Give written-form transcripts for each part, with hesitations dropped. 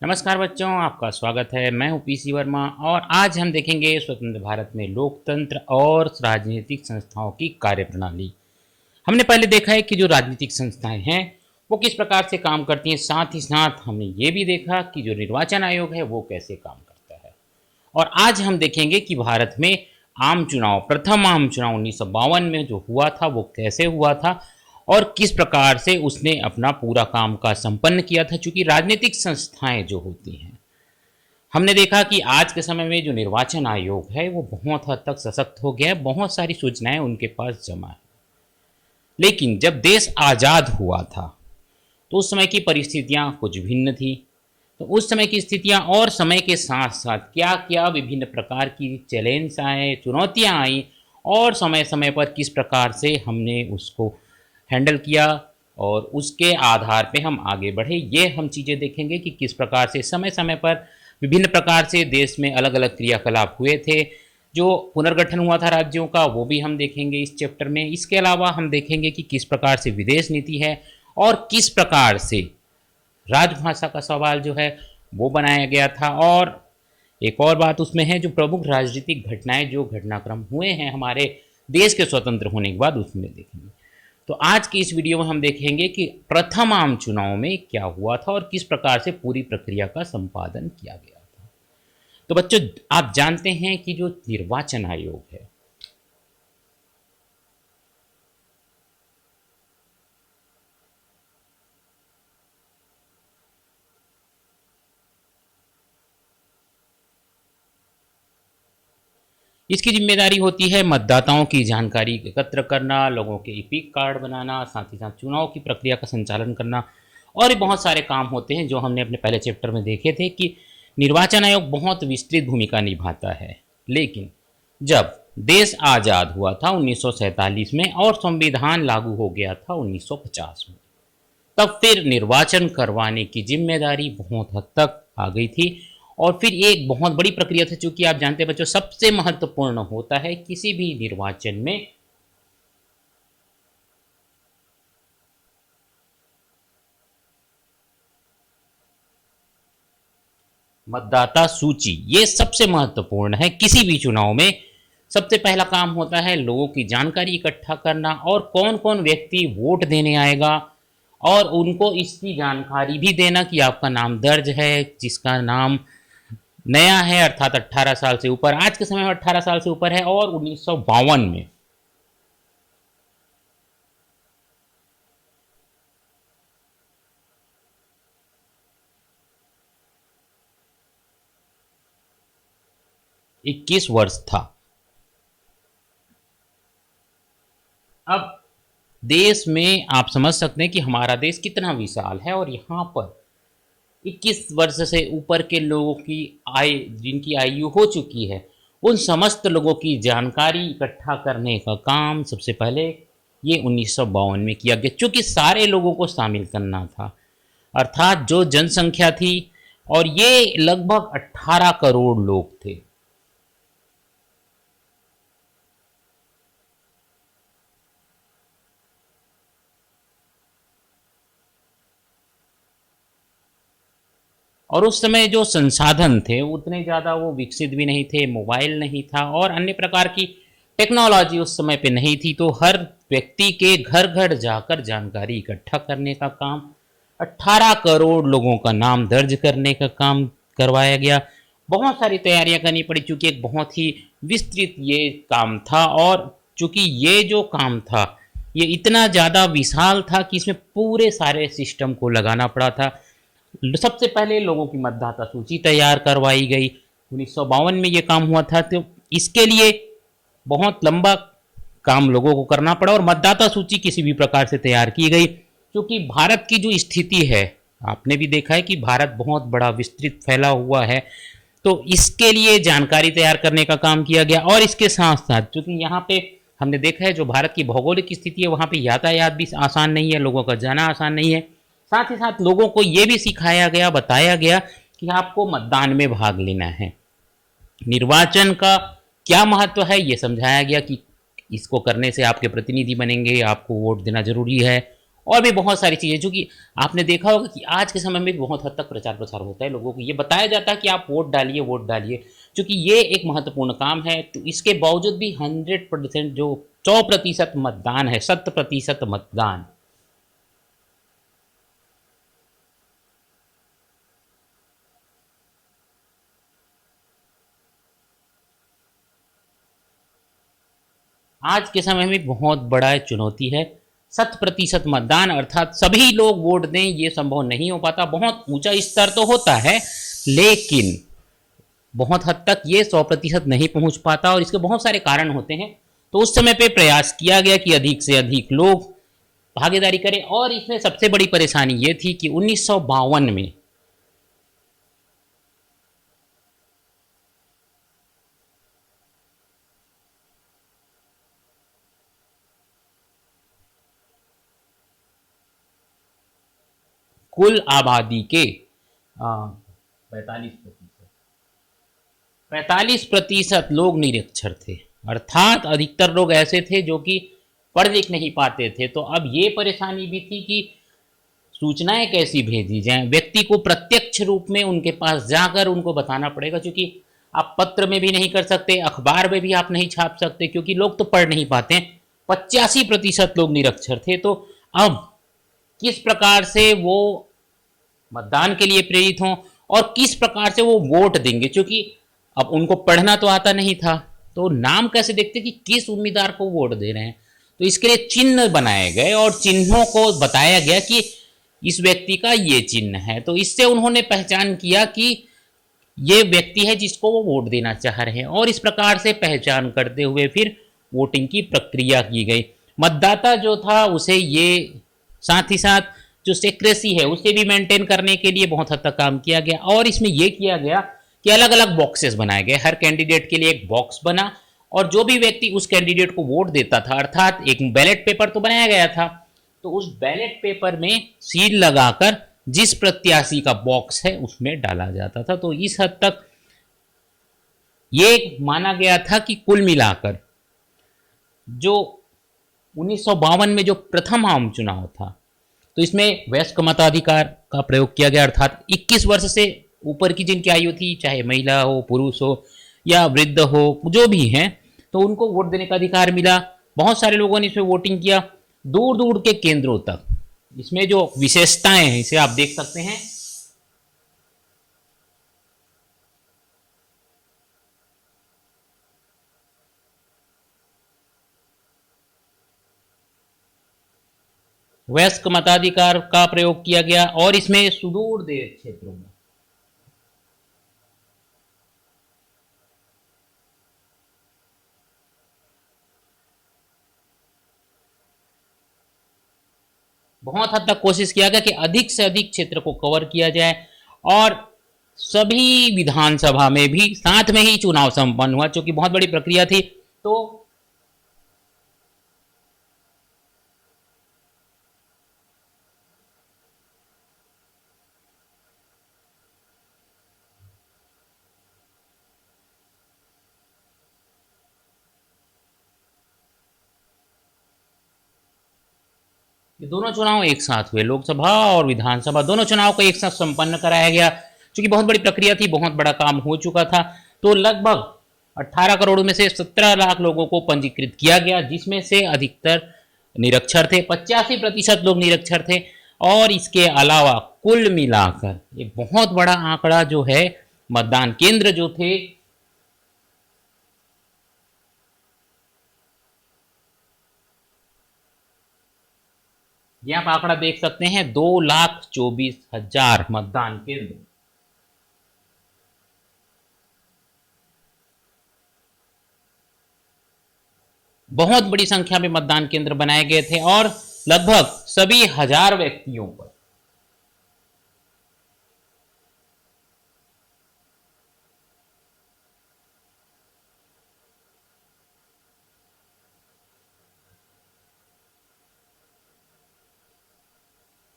नमस्कार बच्चों, आपका स्वागत है। मैं हूं पीसी वर्मा और आज हम देखेंगे स्वतंत्र भारत में लोकतंत्र और राजनीतिक संस्थाओं की कार्यप्रणाली। हमने पहले देखा है कि जो राजनीतिक संस्थाएं हैं वो किस प्रकार से काम करती हैं। साथ ही साथ हमने ये भी देखा कि जो निर्वाचन आयोग है वो कैसे काम करता है। और आज हम देखेंगे कि भारत में आम चुनाव, प्रथम आम चुनाव 1952 में जो हुआ था वो कैसे हुआ था और किस प्रकार से उसने अपना पूरा काम का संपन्न किया था। चूंकि राजनीतिक संस्थाएं जो होती हैं, हमने देखा कि आज के समय में जो निर्वाचन आयोग है वो बहुत हद तक सशक्त हो गया है, बहुत सारी सूचनाएं उनके पास जमा है। लेकिन जब देश आज़ाद हुआ था तो उस समय की परिस्थितियां कुछ भिन्न थी। तो उस समय की स्थितियां और समय के साथ साथ क्या क्या विभिन्न प्रकार की चैलेंज आए, चुनौतियां आई और समय समय पर किस प्रकार से हमने उसको हैंडल किया और उसके आधार पे हम आगे बढ़े, ये हम चीज़ें देखेंगे कि किस प्रकार से समय समय पर विभिन्न प्रकार से देश में अलग अलग क्रियाकलाप हुए थे। जो पुनर्गठन हुआ था राज्यों का वो भी हम देखेंगे इस चैप्टर में। इसके अलावा हम देखेंगे कि किस प्रकार से विदेश नीति है और किस प्रकार से राजभाषा का सवाल जो है वो बनाया गया था। और एक और बात उसमें है, जो प्रमुख राजनीतिक घटनाएं, जो घटनाक्रम हुए हैं हमारे देश के स्वतंत्र होने के बाद, उसमें देखेंगे। तो आज की इस वीडियो में हम देखेंगे कि प्रथम आम चुनाव में क्या हुआ था और किस प्रकार से पूरी प्रक्रिया का संपादन किया गया था। तो बच्चों, आप जानते हैं कि जो निर्वाचन आयोग है इसकी जिम्मेदारी होती है मतदाताओं की जानकारी एकत्र करना, लोगों के ईपिक कार्ड बनाना, साथ ही साथ चुनाव की प्रक्रिया का संचालन करना और भी बहुत सारे काम होते हैं जो हमने अपने पहले चैप्टर में देखे थे कि निर्वाचन आयोग बहुत विस्तृत भूमिका निभाता है। लेकिन जब देश आज़ाद हुआ था 1947 में और संविधान लागू हो गया था 1950 में, तब फिर निर्वाचन करवाने की जिम्मेदारी बहुत हद तक आ गई थी। और फिर ये एक बहुत बड़ी प्रक्रिया थी, चूंकि आप जानते हैं बच्चों, सबसे महत्वपूर्ण होता है किसी भी निर्वाचन में मतदाता सूची। ये सबसे महत्वपूर्ण है किसी भी चुनाव में। सबसे पहला काम होता है लोगों की जानकारी इकट्ठा करना और कौन कौन व्यक्ति वोट देने आएगा और उनको इसकी जानकारी भी देना कि आपका नाम दर्ज है, जिसका नाम नया है अर्थात 18 साल से ऊपर, आज के समय में 18 साल से ऊपर है। और 1952 में 21 वर्ष था। अब देश में आप समझ सकते हैं कि हमारा देश कितना विशाल है और यहाँ पर 21 वर्ष से ऊपर के लोगों की आय, जिनकी आयु हो चुकी है, उन समस्त लोगों की जानकारी इकट्ठा करने का काम सबसे पहले ये 1952 में किया गया, क्योंकि सारे लोगों को शामिल करना था, अर्थात जो जनसंख्या थी। और ये लगभग 18 करोड़ लोग थे। और उस समय जो संसाधन थे उतने ज़्यादा वो विकसित भी नहीं थे, मोबाइल नहीं था और अन्य प्रकार की टेक्नोलॉजी उस समय पे नहीं थी। तो हर व्यक्ति के घर घर जाकर जानकारी इकट्ठा करने का काम, 18 करोड़ लोगों का नाम दर्ज करने का काम करवाया गया। बहुत सारी तैयारियां करनी पड़ी, चूँकि एक बहुत ही विस्तृत ये काम था। और चूँकि ये जो काम था ये इतना ज़्यादा विशाल था कि इसमें पूरे सारे सिस्टम को लगाना पड़ा था। सबसे पहले लोगों की मतदाता सूची तैयार करवाई गई, 1952 में ये काम हुआ था। तो इसके लिए बहुत लंबा काम लोगों को करना पड़ा और मतदाता सूची किसी भी प्रकार से तैयार की गई। क्योंकि भारत की जो स्थिति है, आपने भी देखा है कि भारत बहुत बड़ा विस्तृत फैला हुआ है, तो इसके लिए जानकारी तैयार करने का काम किया गया। और इसके साथ साथ चूंकि यहाँ पे हमने देखा है जो भारत की भौगोलिक स्थिति है, वहाँ पे यातायात भी आसान नहीं है, लोगों का जाना आसान नहीं है। साथ ही साथ लोगों को ये भी सिखाया गया, बताया गया कि आपको मतदान में भाग लेना है, निर्वाचन का क्या महत्व है ये समझाया गया कि इसको करने से आपके प्रतिनिधि बनेंगे, आपको वोट देना जरूरी है और भी बहुत सारी चीज़ें जो कि आपने देखा होगा कि आज के समय में भी बहुत हद तक प्रचार प्रसार होता है, लोगों को ये बताया जाता है कि आप वोट डालिए, क्योंकि ये एक महत्वपूर्ण काम है। तो इसके बावजूद भी 100% जो 100% मतदान है, 100% मतदान, आज के समय में बहुत बड़ा चुनौती है। 100% मतदान अर्थात सभी लोग वोट दें, ये संभव नहीं हो पाता। बहुत ऊंचा स्तर तो होता है, लेकिन बहुत हद तक ये 100% नहीं पहुंच पाता, और इसके बहुत सारे कारण होते हैं। तो उस समय पे प्रयास किया गया कि अधिक से अधिक लोग भागीदारी करें, और इसमें सबसे बड़ी परेशानी ये थी कि 1952 में कुल आबादी के 45% लोग निरक्षर थे, अर्थात अधिकतर लोग ऐसे थे जो कि पढ़ लिख नहीं पाते थे। तो अब ये परेशानी भी थी कि सूचनाएं कैसी भेजी जाएं, व्यक्ति को प्रत्यक्ष रूप में उनके पास जाकर उनको बताना पड़ेगा, क्योंकि आप पत्र में भी नहीं कर सकते, अखबार में भी आप नहीं छाप सकते, क्योंकि लोग तो पढ़ नहीं पाते। 85% लोग निरक्षर थे। तो अब किस प्रकार से वो मतदान के लिए प्रेरित हों और किस प्रकार से वो वोट देंगे, क्योंकि अब उनको पढ़ना तो आता नहीं था, तो नाम कैसे देखते कि किस उम्मीदवार को वोट दे रहे हैं। तो इसके लिए चिन्ह बनाए गए और चिन्हों को बताया गया कि इस व्यक्ति का ये चिन्ह है। तो इससे उन्होंने पहचान किया कि ये व्यक्ति है जिसको वो वोट देना चाह रहे हैं, और इस प्रकार से पहचान करते हुए फिर वोटिंग की प्रक्रिया की गई। मतदाता जो था उसे ये, साथ ही साथ जो सेक्रेसी है उसे भी मेंटेन करने के लिए बहुत हद तक काम किया गया। और इसमें यह किया गया कि अलग अलग बॉक्सेस बनाए गए, हर कैंडिडेट के लिए एक बॉक्स बना, और जो भी व्यक्ति उस कैंडिडेट को वोट देता था, अर्थात एक बैलेट पेपर तो बनाया गया था, तो उस बैलेट पेपर में सील लगाकर जिस प्रत्याशी का बॉक्स है उसमें डाला जाता था। तो इस हद तक ये माना गया था कि कुल मिलाकर जो 1952 में जो प्रथम आम चुनाव था, तो इसमें वयस्क मताधिकार का प्रयोग किया गया, अर्थात 21 वर्ष से ऊपर की जिनकी आयु थी, चाहे महिला हो, पुरुष हो या वृद्ध हो, जो भी हैं, तो उनको वोट देने का अधिकार मिला। बहुत सारे लोगों ने इसमें वोटिंग किया, दूर दूर के केंद्रों तक। इसमें जो विशेषताएं हैं इसे आप देख सकते हैं। वयस्क मताधिकार का प्रयोग किया गया, और इसमें सुदूर देश क्षेत्रों में बहुत हद तक कोशिश किया गया कि अधिक से अधिक क्षेत्र को कवर किया जाए, और सभी विधानसभा में भी साथ में ही चुनाव संपन्न हुआ, क्योंकि बहुत बड़ी प्रक्रिया थी। तो ये दोनों चुनाव एक साथ हुए, लोकसभा और विधानसभा दोनों चुनाव को एक साथ संपन्न कराया गया, क्योंकि बहुत बड़ी प्रक्रिया थी, बहुत बड़ा काम हो चुका था। तो लगभग 18 करोड़ में से 17 लाख लोगों को पंजीकृत किया गया, जिसमें से अधिकतर निरक्षर थे, 85% लोग निरक्षर थे। और इसके अलावा कुल मिलाकर एक बहुत बड़ा आंकड़ा जो है, मतदान केंद्र जो थे, ये आप आंकड़ा देख सकते हैं, 2,24,000 मतदान केंद्र। बहुत बड़ी संख्या में मतदान केंद्र बनाए गए थे, और लगभग सभी 1000 व्यक्तियों पर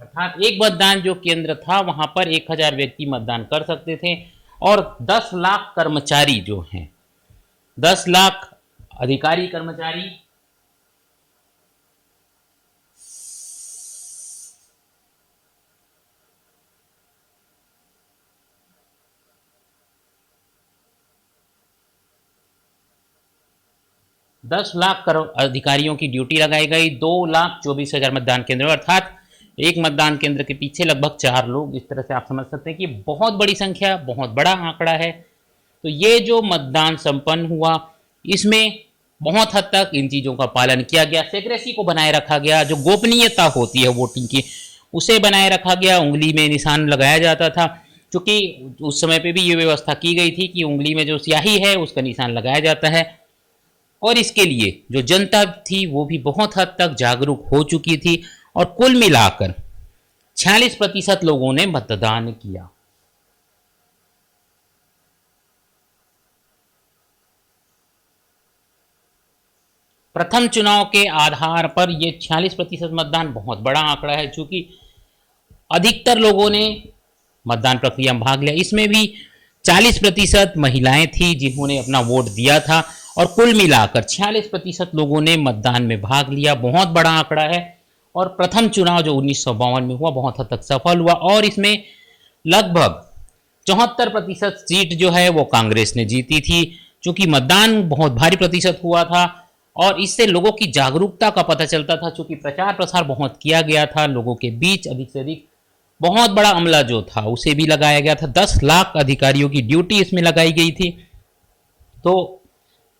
अर्थात एक मतदान जो केंद्र था वहां पर 1000 व्यक्ति मतदान कर सकते थे, और 10 लाख कर्मचारी जो हैं, 10 लाख अधिकारी कर्मचारी 10 लाख अधिकारियों की ड्यूटी लगाई गई, 2,24,000 मतदान केंद्र, अर्थात एक मतदान केंद्र के पीछे लगभग 4 लोग। इस तरह से आप समझ सकते हैं कि बहुत बड़ी संख्या, बहुत बड़ा आंकड़ा है। तो ये जो मतदान संपन्न हुआ, इसमें बहुत हद तक इन चीज़ों का पालन किया गया। सेक्रेसी को बनाए रखा गया, जो गोपनीयता होती है वोटिंग की उसे बनाए रखा गया। उंगली में निशान लगाया जाता था, क्योंकि उस समय पे भी ये व्यवस्था की गई थी कि उंगली में जो स्याही है उसका निशान लगाया जाता है। और इसके लिए जो जनता थी वो भी बहुत हद तक जागरूक हो चुकी थी और कुल मिलाकर 46% लोगों ने मतदान किया। प्रथम चुनाव के आधार पर यह 46% मतदान बहुत बड़ा आंकड़ा है, चूंकि अधिकतर लोगों ने मतदान प्रक्रिया में भाग लिया। इसमें भी 40% महिलाएं थी जिन्होंने अपना वोट दिया था और कुल मिलाकर 46% लोगों ने मतदान में भाग लिया। बहुत बड़ा आंकड़ा है। और प्रथम चुनाव जो 1952 में हुआ बहुत हद तक सफल हुआ और इसमें लगभग 74% सीट जो है वो कांग्रेस ने जीती थी। चूंकि मतदान बहुत भारी प्रतिशत हुआ था और इससे लोगों की जागरूकता का पता चलता था, चूंकि प्रचार प्रसार बहुत किया गया था लोगों के बीच, अधिक से अधिक बहुत बड़ा अमला जो था उसे भी लगाया गया था। 10 लाख अधिकारियों की ड्यूटी इसमें लगाई गई थी। तो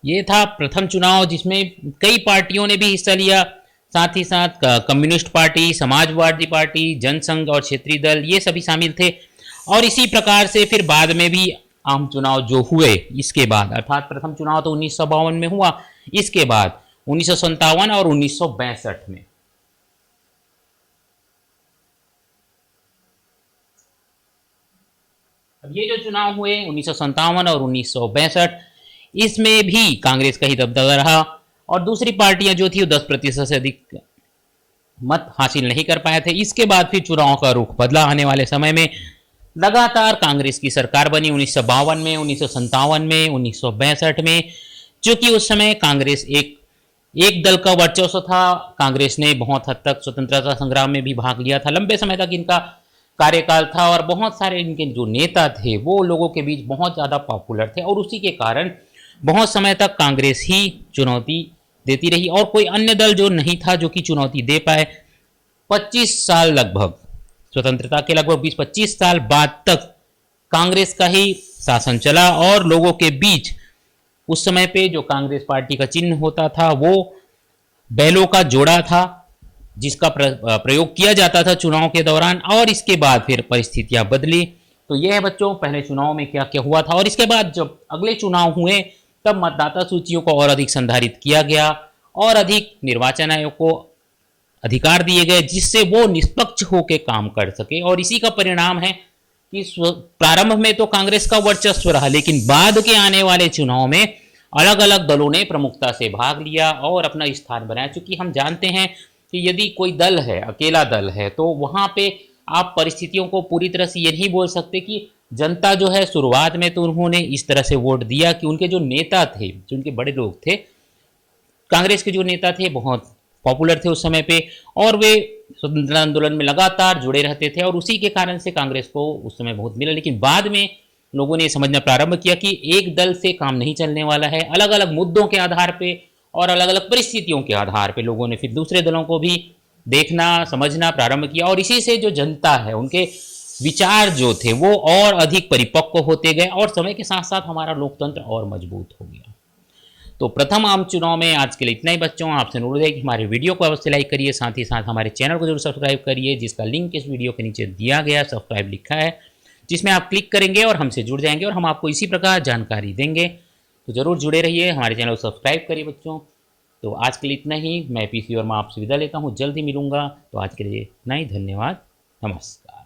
ये था प्रथम चुनाव जिसमें कई पार्टियों ने भी हिस्सा लिया, साथ ही साथ कम्युनिस्ट पार्टी, समाजवादी पार्टी, जनसंघ और क्षेत्रीय दल ये सभी शामिल थे। और इसी प्रकार से फिर बाद में भी आम चुनाव जो हुए इसके बाद, अर्थात प्रथम चुनाव तो 1952 में हुआ, इसके बाद 1957 और 1962 में। अब ये जो चुनाव हुए 1957 और 1962, इसमें भी कांग्रेस का ही दबदबा रहा और दूसरी पार्टियां जो थी वो 10% से अधिक मत हासिल नहीं कर पाए थे। इसके बाद फिर चुनाव का रुख बदला। आने वाले समय में लगातार कांग्रेस की सरकार बनी 1952 में, 1957 में, 1962 में। चूंकि उस समय कांग्रेस एक दल का वर्चस्व था, कांग्रेस ने बहुत हद तक स्वतंत्रता संग्राम में भी भाग लिया था। लंबे समय तक इनका कार्यकाल था और बहुत सारे इनके जो नेता थे वो लोगों के बीच बहुत ज़्यादा पॉपुलर थे और उसी के कारण बहुत समय तक कांग्रेस ही चुनौती देती रही और कोई अन्य दल जो नहीं था जो कि चुनौती दे पाए। 25 साल लगभग, स्वतंत्रता के लगभग 20-25 साल बाद तक कांग्रेस का ही शासन चला और लोगों के बीच उस समय पे जो कांग्रेस पार्टी का चिन्ह होता था वो बैलों का जोड़ा था, जिसका प्रयोग किया जाता था चुनाव के दौरान। और इसके बाद फिर परिस्थितियां बदली। तो यह है बच्चों पहले चुनाव में क्या क्या हुआ था। और इसके बाद जब अगले चुनाव हुए तब मतदाता सूचियों को और अधिक संधारित किया गया और अधिक निर्वाचन आयोग को अधिकार दिए गए जिससे वो निष्पक्ष होकर काम कर सके। और इसी का परिणाम है कि प्रारंभ में तो कांग्रेस का वर्चस्व रहा, लेकिन बाद के आने वाले चुनाव में अलग अलग दलों ने प्रमुखता से भाग लिया और अपना स्थान बनाया। चूंकि हम जानते हैं कि यदि कोई दल है, अकेला दल है, तो वहां पे आप परिस्थितियों को पूरी तरह से ये नहीं बोल सकते कि जनता जो है शुरुआत में तो उन्होंने इस तरह से वोट दिया कि उनके जो नेता थे, जो उनके बड़े लोग थे, कांग्रेस के जो नेता थे बहुत पॉपुलर थे उस समय पे और वे स्वतंत्रता आंदोलन में लगातार जुड़े रहते थे और उसी के कारण से कांग्रेस को उस समय बहुत मिला। लेकिन बाद में लोगों ने समझना प्रारंभ किया कि एक दल से काम नहीं चलने वाला है। अलग अलग मुद्दों के आधार पे और अलग अलग परिस्थितियों के आधार पे लोगों ने फिर दूसरे दलों को भी देखना समझना प्रारंभ किया और इसी से जो जनता है उनके विचार जो थे वो और अधिक परिपक्व होते गए और समय के साथ साथ हमारा लोकतंत्र और मजबूत हो गया। तो प्रथम आम चुनाव में आज के लिए इतना ही बच्चों। आपसे अनुरोध है कि हमारे वीडियो को अवश्य लाइक करिए, साथ ही साथ हमारे चैनल को जरूर सब्सक्राइब करिए, जिसका लिंक इस वीडियो के नीचे दिया गया, सब्सक्राइब लिखा है, जिसमें आप क्लिक करेंगे और हमसे जुड़ जाएंगे और हम आपको इसी प्रकार जानकारी देंगे। तो जरूर जुड़े रहिए, हमारे चैनल को सब्सक्राइब करिए बच्चों। तो आज के लिए इतना ही। मैं पीसी वर्मा आपसे विदा लेता हूँ, जल्द ही मिलूंगा। तो आज के लिए इतना ही, धन्यवाद, नमस्कार।